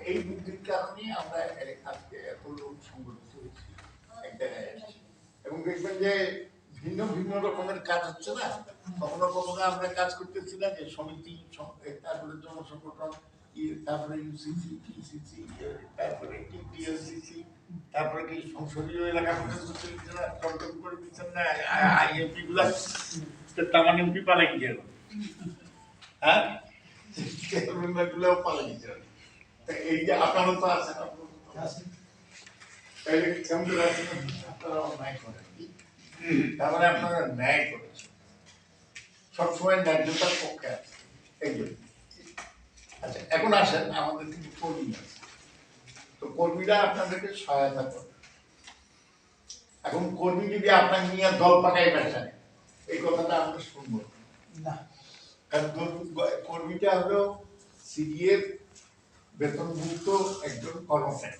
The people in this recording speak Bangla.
এই বুদ্ধির কারণে আমরা আজকে এত লোক সংগঠিত হয়েছি এক জায়গায় আসছি এবং দেখবেন যে ভিন্ন ভিন্ন রকমের কাজ হচ্ছে না। কখনো কখনো আমরা কাজ করতেছি না যে সমিতি, তারপরে জনসংগঠন, তারপরে ইউসিসি, পিসিসি, তারপরে টিএলসিসি, তারপরে কি সংসদীয় এলাকা পর্যন্ত কন্ট্রোল করে দিচ্ছেন না আইএমপি গুলা, তামান এমপি পালাই গেল, হ্যাঁ চেয়ারম্যান গুলাও পালাই গেল। এই যে আপনারও তো আছে, তাইলে কেমন আছে আপনারা অন্যায় করেন, তারপরে আপনারা ন্যায় করেছেন, সবসময় ন্যায্যতার পক্ষে আছে এই জন্য। আচ্ছা এখন আসেন, আমাদের কিন্তু কর্মী আছে, তো কর্মীরা আপনাদেরকে সহায়তা করে। এখন কর্মী যদি আপনার নিয়ে দল পাকায় বেসায়, এই কথাটা আমরা শুনবো না, কারণ কর্মীটা হলো সিডিএর বেতনভুক্ত একজন কর্মচারী।